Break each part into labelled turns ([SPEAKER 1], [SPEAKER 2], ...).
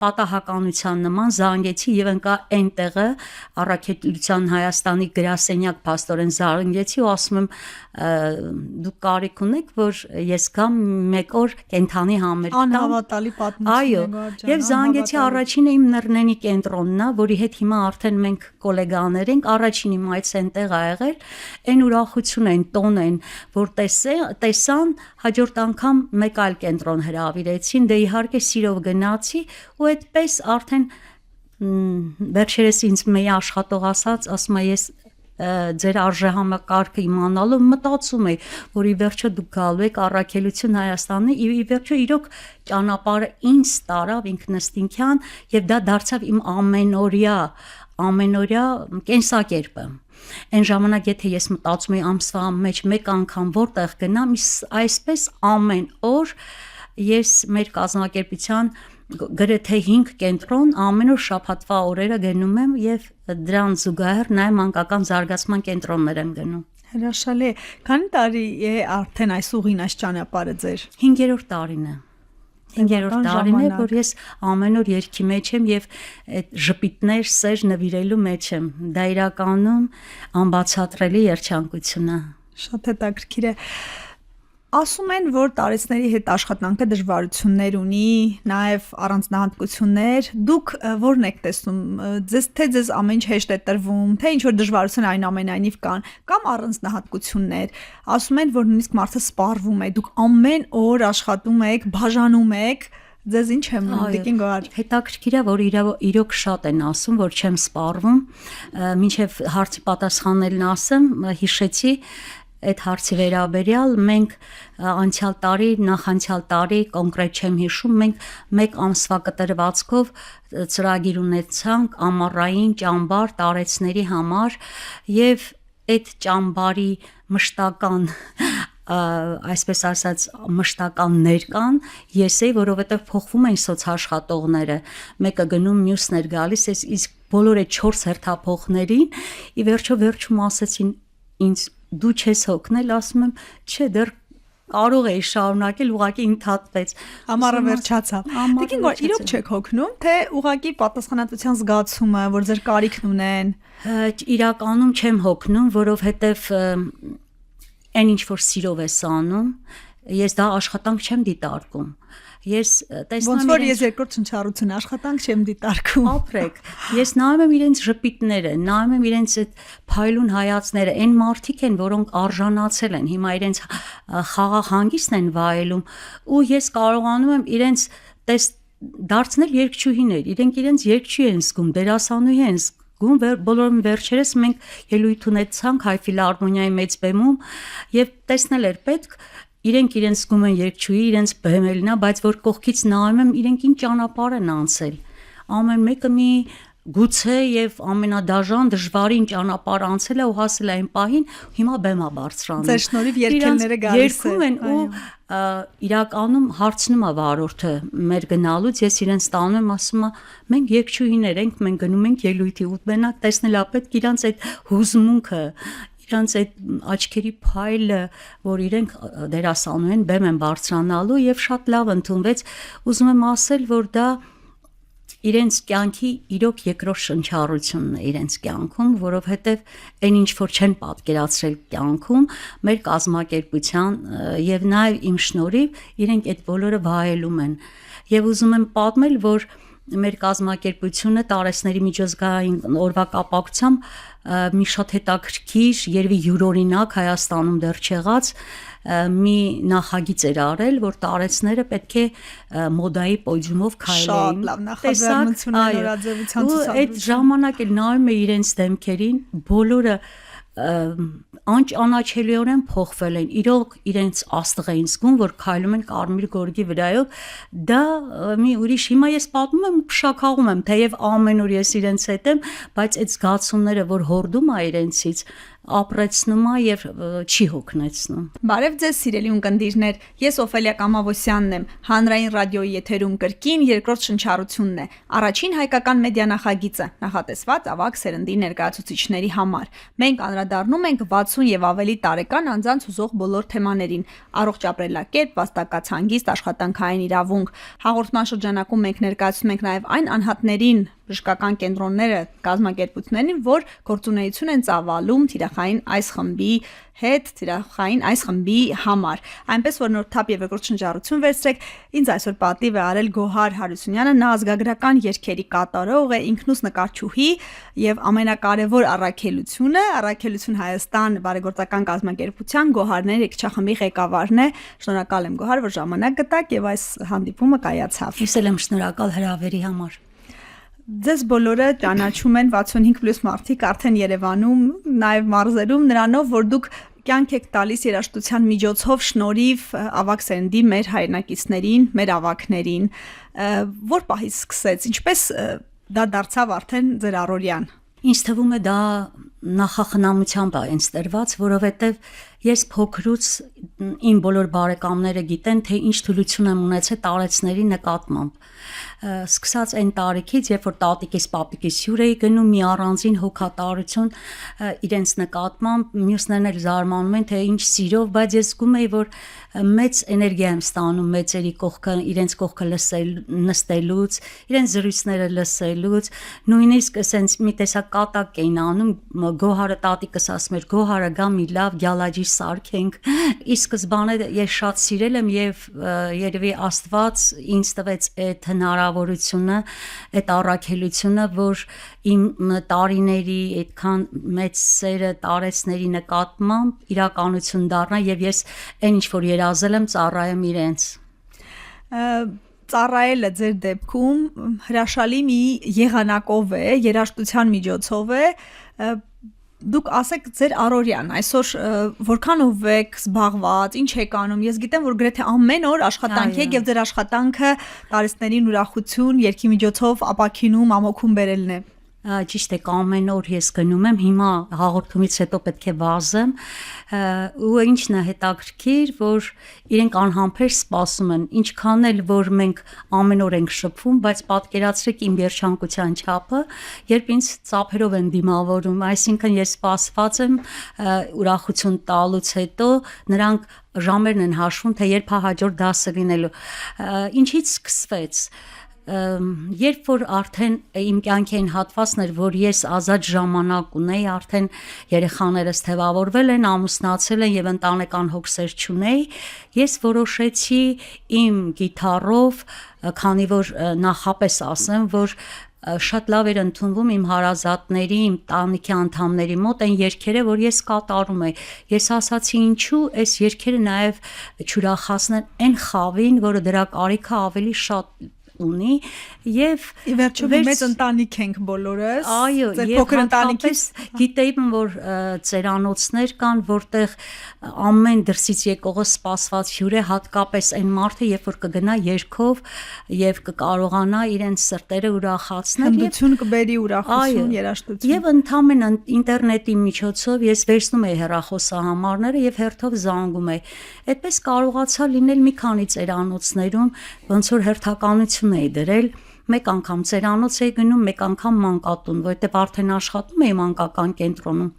[SPEAKER 1] պատահականության նման զանգեցի եւ ընկա այնտեղը առաքելության Հայաստանի գրասենյակ փաստորեն զանգեցի ու ասում եմ դուք կարիք ունեք որ ես գամ մեկ օր կենթանի համերգ տամ
[SPEAKER 2] անհավատալի պատմություն
[SPEAKER 1] այո եւ զանգեցի առաջինը իմ Նռնենի կենտրոնն է որի հետ հիմա արդեն մենք գոլեգաներ ենք առաջին իմ այց այնտեղ ա եղել այն ուրախություն են տոն են որ տեսան հաջորդ անգամ մեկ այլ կենտրոն հրավիրեցին դե իհարկե սիրով գնացի ու այդպես արդեն վերջերս ինձ մի աշխատող ասում է ես ձեր արժեհամակարգը իմանալու մտածում էի որ ի վերջո դուք գալու եք առաքելություն Հայաստանի ի վերջո իրոք ճանապարհը ինձ տարավ ինքնըստինքյան եւ դա դարձավ իմ ամենօրյա կենսակերպը այն ժամանակ եթե ես մտածում էի ամսվա մեջ մեկ անգամ որտեղ գնամ այսպես ամեն օր ես մեր կազմակերպության գրեթե 5 կենտրոն ամեն օր շաբաթվա օրերը գնում եմ եւ դրան զուգահեռ նաեւ մանկական զարգացման կենտրոններ եմ գնում
[SPEAKER 2] հրաշալի է քանի տարի է արդեն այս ուղին այս ճանապարհը ձեր
[SPEAKER 1] 5-րդ տարին է 5-րդ տարին է որ ես ամեն օր երգի մեջ եմ եւ այդ ժպիտներ սեր նվիրելու մեջ եմ դա իրականում անբացատրելի երջանկություն է
[SPEAKER 2] շատ հետաքրքիր է Ասում են, որ տարեցների հետ աշխատանքը դժվարություններ ունի, նաև առանձնահատկություններ, դուք որն եք տեսնում, ձեզ ամեն ինչ հեշտ է տրվում, թե ինչ որ դժվարություն այնուամենայնիվ կան, կամ առանձնահատկություններ, ասում են, որ նույնիսկ մարդը սպառվում է, դուք ամեն օր աշխատում եք, բաժանում եք, ձեզ ինչ եմ դիկին գար։
[SPEAKER 1] Հետաքրքիր է, որ իրոք շատ են ասում, որ չեմ սպառվում, մինչև հարցի պատասխանելն ասեմ, հիշեցի այդ հարցի վերաբերյալ մենք նախանցյալ տարի կոնկրետ չեմ հիշում մենք մեկ ամսվա կտրվածքով ծրագիր ունեցանք ամառային ճամբար տարեցների համար եւ այդ ճամբարի մշտական այսպես ասած մշտականներ կան ես էի որովհետեւ փոխվում են սոցաշխատողները մեկը գնում մյուսն էր գալիս իսկ բոլոր այդ 4 հերթափոխներին ի վերջում ասեցին ինձ դու չես հոգնել ասում եմ չէ դեռ կարող էի շարունակել ուղղակի ընդհատվեց
[SPEAKER 2] ամառը վերջացավ դիկին որ իրոք չեք հոգնում թե ուղղակի պատասխանատվության զգացումը որ ձեր կարիքն ունեն
[SPEAKER 1] իրականում չեմ հոգնում որովհետև այն ինչ որ սիրով ես անում ես դա աշխատանք չեմ դիտարկում Ես տեսնում
[SPEAKER 2] Ոնց որ ես երկրորդ շնչառություն աշխատանք չեմ դիտարկում
[SPEAKER 1] ապրեք ես նայում եմ իրենց ժպիտները նայում եմ իրենց այդ փայլուն հայացքները այն մարդիկ են որոնք արժանացել են հիմա իրենց խաղաղ հանգիստն են վայելում ու ես կարողանում եմ իրենց դարձնել երգչուհիներ իրենց երգչուհի են զգում դերասանուհի են զգում բոլորին վերջերս մենք ելույթ ունեցանք Հայ ֆիլհարմոնիայի մեծ բեմում եւ տեսնել էր պետք Իրենք զգում են երգչուհի, իրենց բեմելնա, բայց որ կողքից նայում եմ, իրենք ինչ ճանապարհ են անցել։ Ամեն մեկը մի գուցե եւ ամենադաժան դժվարին ճանապարհ անցել է ու հասել է այն պահին, հիմա բեմա բարձրանում։
[SPEAKER 2] Ձեր շնորհիվ երգելները գալիս
[SPEAKER 1] են ու իրականում հարցնում է վարորդը մեր գնալուց, ես իրենց տանում եմ, ասում եմ, մենք երգչուհիներ ենք, մենք գնում ենք ելույթի ու մենակ տեսնել է պետք իրանց այդ հուզմունքը Իրանց այդ աչքերի փայլը, որ իրենք դերասանու են, բեմ են բարձրանալու եւ շատ լավ ընդունվեց, ուզում եմ ասել, որ դա իրենց կյանքի իրոք երկրորդ շնչառությունն է իրենց կյանքում, որովհետեւ այն ինչ որ չեն պատկերացրել կյանքում, մեր կազմակերպության եւ նաեւ իմ շնորհիվ իրենք այդ բոլորը վայելում են։ Եվ ուզում եմ պատմել, որ մեր կազմակերպությունը տարեցների միջազգային օրվա կապակցությամբ մի շատ հետաքրքիր երևի յուրօրինակ Հայաստանում դեռ չեղած մի նախագիծ էր արել, որ տարեցները պետք է մոդայի պոդիումով քայլեին։
[SPEAKER 2] Շատ լավ նախաձեռնություն է նորաձևության ցուցադրություն։
[SPEAKER 1] Այդ ժամանակ էլ նայում էի իրենց դեմքերին, բոլորը անճանաչելիորեն փոխվել են իրոք իրենց աստղ էին զգում որ քայլում են կարմիր գորգի վրայով դա մի ուրիշ հիմա ես պատմում եմ փշակաղում եմ թեև ամեն օր ես իրենց հետ եմ բայց այդ զգացումները որ հորդում է իրենցից ապրեցնում է եւ չի հոգնեցնում։
[SPEAKER 2] Բարև ձեզ սիրելի ունկնդիրներ, ես Օֆելիա Կամավոսյանն եմ, հանրային ռադիոյի եթերում կրկին երկրորդ շնչառությունն է, առաջին հայկական մեդիա նախագիծը, նախատեսված ավագ սերնդի ներկայացուցիչների համար։ Մենք անդրադառնում ենք 60 եւ ավելի տարեկան անձանց հուզող բոլոր թեմաներին՝ առողջ ապրելակերպ, վաստակած հանգիստ, աշխատանքային իրավունք։ Հաղորդման շրջանակում մենք ներկայացնում ենք նաեւ այն անհատներին, բժշկական կենտրոնները, կազմակերպություններին, որ գործունեություն են ծավալում թիրախային այս խմբի հետ, թիրախային այս խմբի համար։ Այնպես որ նորթափ եւ երկրորդ շնչառություն վերցրեք, ինձ այսօր պատիվ է արել Գոհար Հարությունյանը, նա ազգագրական երգերի կատարող է, ինքնուս նկարչուհի եւ ամենակարևոր առաքելությունը, Առաքելություն Հայաստան բարեգործական կազմակերպության Գոհարներ երգչախմբի ղեկավարն է։ Շնորհակալ եմ Գոհար, որ ժամանակ գտաք եւ այս հանդիպումը կայացավ։
[SPEAKER 1] Ես էլ եմ շնորհակալ հրավերի համար։
[SPEAKER 2] Ձեզ բոլորը ճանաչում են 65+ մարդիկ արդեն Երևանում, նաև մարզերում, նրանով, որ դուք կյանք եք տալիս երաժշտության միջոցով շնորհիվ ավագ սերնդի մեր հայրենակիցներին, մեր ավագներին, որ պահից սկսեց, ինչպես դա դարձավ արդեն ձեր առօրյան։
[SPEAKER 1] Ինձ թվում է դա նախախնամությամբ է ինձ տրված, որովհետև ես փոքրուց իմ բոլոր բարեկամները գիտեն, թե ինչ թուլություն եմ ունեցել տարեցների նկատմամբ։ Սկսած այն տարիքից, երբ որ տատիկիս, պապիկիս հյուր էի գնում, մի առանձին հոգատարություն իրենց նկատմամբ, մյուսներն էլ զարմանում են, թե ինչ սիրով, բայց ես զգում էի, որ մեծ էներգիա եմ ստանում մեծերի կողքը, իրենց կողքը նստելուց, իրենց զրույցները լսելուց, նույնիսկ ասենց մի տեսակ կատակ էին անում, Գոհարը տատիկս ասում էր, Գոհարը գա մի լավ գյալաջի սարքենք։ Իսկ սկզբանե ես շատ սիրել եմ եւ երևի Աստված ինձ տվեց այդ հնարավորությունը, այդ առաքելությունը, որ իմ տարիների այդքան մեծ սերը տարեցների նկատմամբ իրականություն դառնա եւ ես այն ինչ որ երազել եմ ծառայեմ իրենց։
[SPEAKER 2] Ծառայելը ձեր դեպքում հրաշալի մի եղանակով է, երաժշտության միջոցով է։ Դուք ասեք ձեր առօրյան, այսօր որքանով եք զբաղված, ինչ եք անում։ Ես գիտեմ, որ գրեթե ամեն օր աշխատանք եք եւ ձեր աշխատանքը տարիցներին ուրախություն, երգի միջոցով ապաքինում, ամոքում բերելն է։
[SPEAKER 1] Ճիշտ է, ամեն օր ես գնում եմ, հիմա հաղորդումից հետո պետք է վազեմ, ու ինչն է հետաքրքիր, որ իրենք անհամբեր սպասում են, ինչքան էլ որ մենք ամեն օր ենք շփվում, բայց պատկերացրեք իմ երջանկության չափը, երբ ինձ ծափերով են դիմավորում, այսինքն ես սպասված եմ ուրախություն տալուց հետո, նրանք ժամերն են հաշվում, թե երբ հաջորդ դասը լինելու։ Ինչից սկսվեց։ Երբ որ արդեն իմ կյանքի այն հատվածն էր, որ ես ազատ ժամանակ ունեի, արդեն երեխաներս թևավորվել են, ամուսնացել են եւ ընտանեկան հոգսեր չունեի, ես որոշեցի իմ գիտարով, քանի որ նախապես ասեմ, որ շատ լավ էր ընդունվում իմ հարազատների, իմ տանիքի անդամների մոտ այն երգերը, որ ես կատարում եի։ Ես ասացի ինչու այս երգերը նաև չուրախացնեն այն խավին, որը դրա կարիքը ավելի շատ ունի եւ
[SPEAKER 2] ի վերջո մեծ ընտանիք ենք բոլորս։
[SPEAKER 1] Այո,
[SPEAKER 2] ձեր փոքր ընտանիքից
[SPEAKER 1] գիտեի, որ ծերանոցներ կան, որտեղ ամեն դրսից եկողը սպասված հյուր է, հատկապես այն մարդը, երբ որ կգնա երգով եւ կկարողանա իրենց սրտերը ուրախացնել,
[SPEAKER 2] հմտություն կբերի ուրախություն, երաժշտություն։
[SPEAKER 1] Եվ ընդհանրեն ինտերնետի միջոցով ես վերցնում եի հեռախոսահամարները եւ հերթով զանգում եի։ Այդպես կարողացա լինել մի քանի ծերանոցներում, ոնց որ հերթականություն էի դրել, մեկ անգամ ծերանոց էի գնում, մեկ անգամ մանկատուն, որտեղ արդեն աշխատում էի մանկական կենտրոնում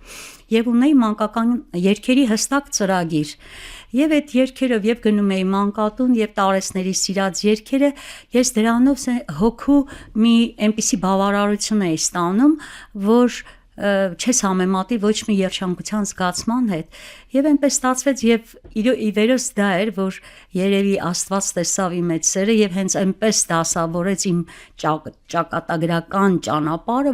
[SPEAKER 1] եւ ունեի մանկական երգերի հստակ ծրագիր։ Եվ այդ երգերով եւ գնում էի մանկատուն եւ տարեցների սիրած երգերը, ես դրանով հոգու մի այնպիսի բավարարություն էի ստանում, որ չես համեմատի ոչ մի երջանկության զգացման հետ եւ այնպես ստացվեց եւ ի վերս դա էր որ երևի Աստված տեսավ իմ այդ սերը եւ հենց այնպես դասավորեց իմ ճակատագրական ճանապարհը